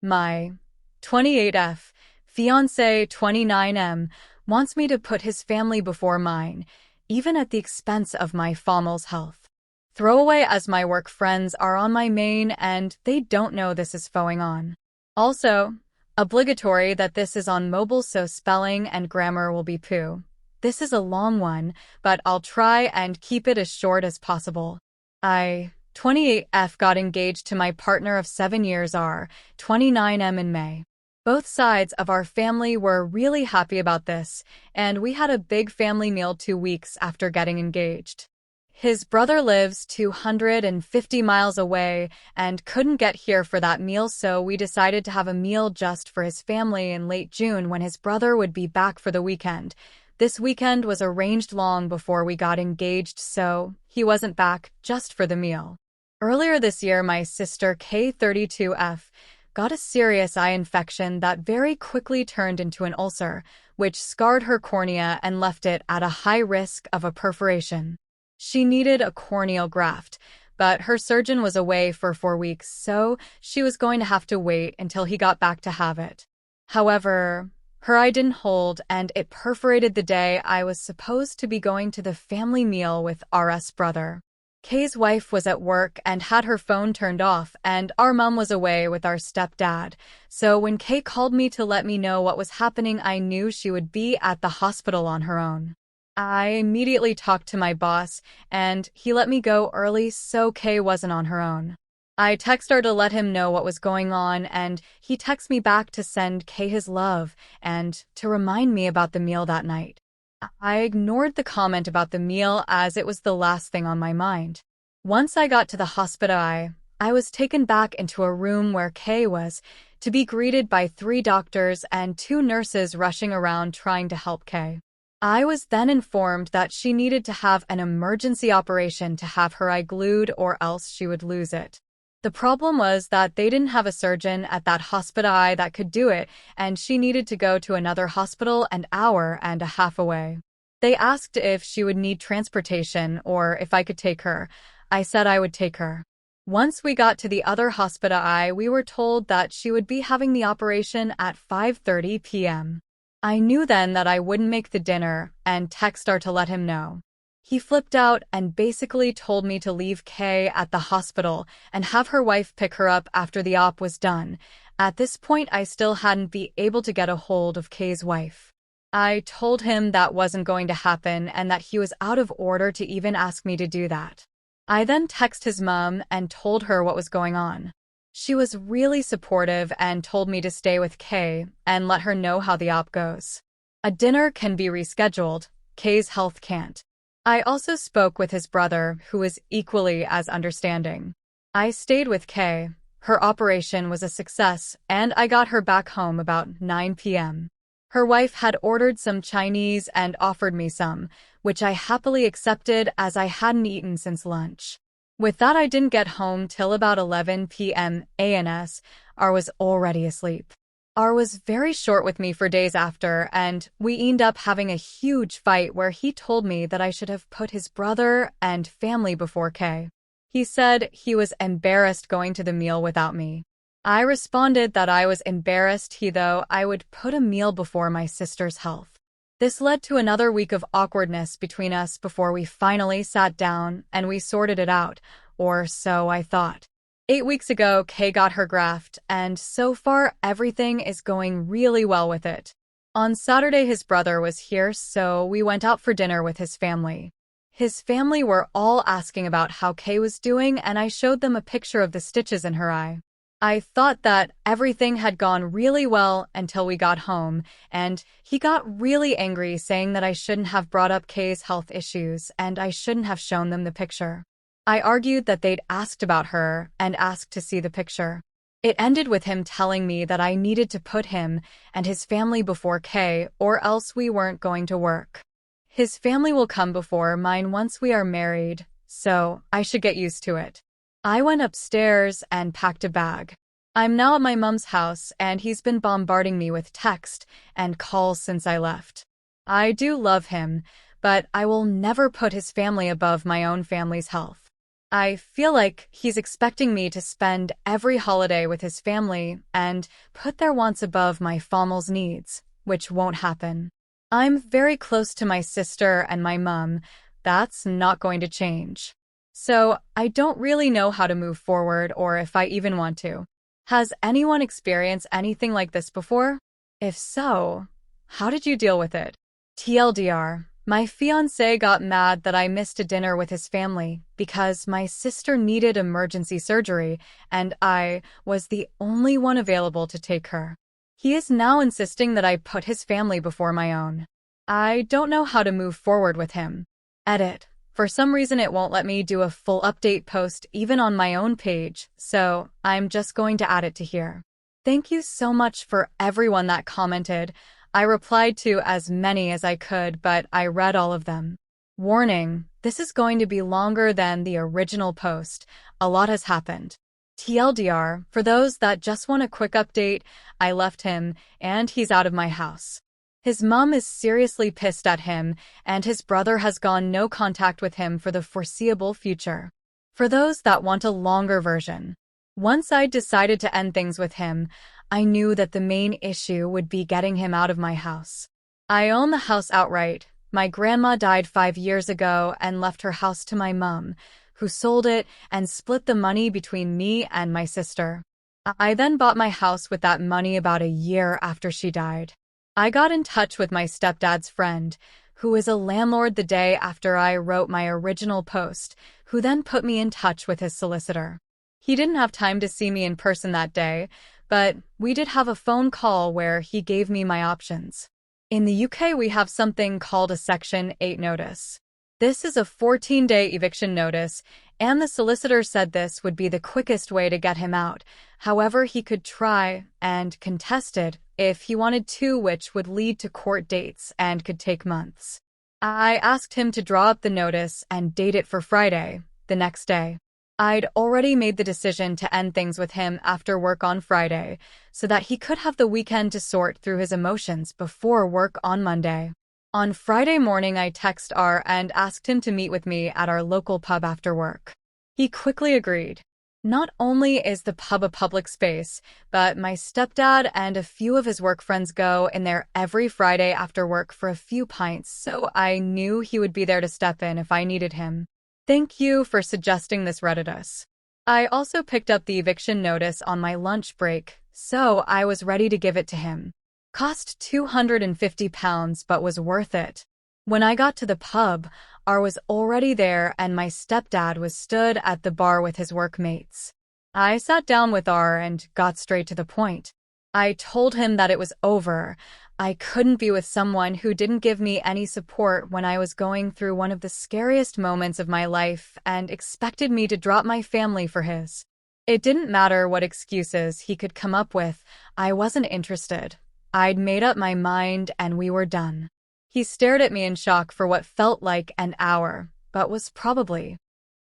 My 28F fiance 29M wants me to put his family before mine, even at the expense of my family's health. Throwaway as my work friends are on my main and they don't know this is going on. Also, obligatory that this is on mobile so spelling and grammar will be poo. This is a long one, but I'll try and keep it as short as possible. I, 28F, got engaged to my partner of 7 years R, 29M in May. Both sides of our family were really happy about this, and we had a big family meal 2 weeks after getting engaged. His brother lives 250 miles away and couldn't get here for that meal, so we decided to have a meal just for his family in late June when his brother would be back for the weekend. This weekend was arranged long before we got engaged, so he wasn't back just for the meal. Earlier this year, my sister K32F got a serious eye infection that very quickly turned into an ulcer, which scarred her cornea and left it at a high risk of a perforation. She needed a corneal graft, but her surgeon was away for 4 weeks, so she was going to have to wait until he got back to have it. However, her eye didn't hold, and it perforated the day I was supposed to be going to the family meal with RS brother. Kay's wife was at work and had her phone turned off, and our mom was away with our stepdad. So when Kay called me to let me know what was happening, I knew she would be at the hospital on her own. I immediately talked to my boss, and he let me go early so Kay wasn't on her own. I texted her to let him know what was going on, and he texted me back to send Kay his love and to remind me about the meal that night. I ignored the comment about the meal as it was the last thing on my mind. Once I got to the hospital, I was taken back into a room where Kay was, to be greeted by 3 doctors and 2 nurses rushing around trying to help Kay. I was then informed that she needed to have an emergency operation to have her eye glued or else she would lose it. The problem was that they didn't have a surgeon at that hospital that could do it, and she needed to go to another hospital an hour and a half away. They asked if she would need transportation or if I could take her. I said I would take her. Once we got to the other hospital, we were told that she would be having the operation at 5:30 p.m. I knew then that I wouldn't make the dinner and texted her to let him know. He flipped out and basically told me to leave Kay at the hospital and have her wife pick her up after the op was done. At this point, I still hadn't been able to get a hold of Kay's wife. I told him that wasn't going to happen and that he was out of order to even ask me to do that. I then texted his mom and told her what was going on. She was really supportive and told me to stay with Kay and let her know how the op goes. A dinner can be rescheduled, Kay's health can't. I also spoke with his brother, who was equally as understanding. I stayed with Kay. Her operation was a success, and I got her back home about 9 p.m. Her wife had ordered some Chinese and offered me some, which I happily accepted as I hadn't eaten since lunch. With that, I didn't get home till about 11 p.m. ANS. R was already asleep. R was very short with me for days after, and we ended up having a huge fight where he told me that I should have put his brother and family before Kay. He said he was embarrassed going to the meal without me. I responded that I was embarrassed though I would put a meal before my sister's health. This led to another week of awkwardness between us before we finally sat down and we sorted it out, or so I thought. 8 weeks ago, Kay got her graft, and so far everything is going really well with it. On Saturday, his brother was here, so we went out for dinner with his family. His family were all asking about how Kay was doing, and I showed them a picture of the stitches in her eye. I thought that everything had gone really well until we got home, and he got really angry saying that I shouldn't have brought up Kay's health issues and I shouldn't have shown them the picture. I argued that they'd asked about her and asked to see the picture. It ended with him telling me that I needed to put him and his family before Kay or else we weren't going to work. His family will come before mine once we are married, so I should get used to it. I went upstairs and packed a bag. I'm now at my mom's house and he's been bombarding me with text and calls since I left. I do love him, but I will never put his family above my own family's health. I feel like he's expecting me to spend every holiday with his family and put their wants above my family's needs, which won't happen. I'm very close to my sister and my mum. That's not going to change. So I don't really know how to move forward or if I even want to. Has anyone experienced anything like this before? If so, how did you deal with it? TLDR, my fiancé got mad that I missed a dinner with his family because my sister needed emergency surgery and I was the only one available to take her. He is now insisting that I put his family before my own. I don't know how to move forward with him. Edit. For some reason it won't let me do a full update post even on my own page, so I'm just going to add it to here. Thank you so much for everyone that commented. I replied to as many as I could, but I read all of them. Warning, this is going to be longer than the original post. A lot has happened. TLDR, for those that just want a quick update, I left him and he's out of my house. His mom is seriously pissed at him, and his brother has gone no contact with him for the foreseeable future. For those that want a longer version, once I decided to end things with him, I knew that the main issue would be getting him out of my house. I own the house outright. My grandma died 5 years ago and left her house to my mom, who sold it and split the money between me and my sister. I then bought my house with that money about a year after she died. I got in touch with my stepdad's friend, who is a landlord the day after I wrote my original post, who then put me in touch with his solicitor. He didn't have time to see me in person that day, but we did have a phone call where he gave me my options. In the UK, we have something called a Section 8 notice. This is a 14-day eviction notice, and the solicitor said this would be the quickest way to get him out. However, he could try and contest it if he wanted to, which would lead to court dates and could take months. I asked him to draw up the notice and date it for Friday, the next day. I'd already made the decision to end things with him after work on Friday, so that he could have the weekend to sort through his emotions before work on Monday. On Friday morning, I texted R and asked him to meet with me at our local pub after work. He quickly agreed. Not only is the pub a public space, but my stepdad and a few of his work friends go in there every Friday after work for a few pints, so I knew he would be there to step in if I needed him. Thank you for suggesting this, Redditus. I also picked up the eviction notice on my lunch break, so I was ready to give it to him. Cost £250, but was worth it. When I got to the pub, R was already there and my stepdad was stood at the bar with his workmates. I sat down with R and got straight to the point. I told him that it was over. I couldn't be with someone who didn't give me any support when I was going through one of the scariest moments of my life and expected me to drop my family for his. It didn't matter what excuses he could come up with. I wasn't interested. I'd made up my mind and we were done. He stared at me in shock for what felt like an hour, but was probably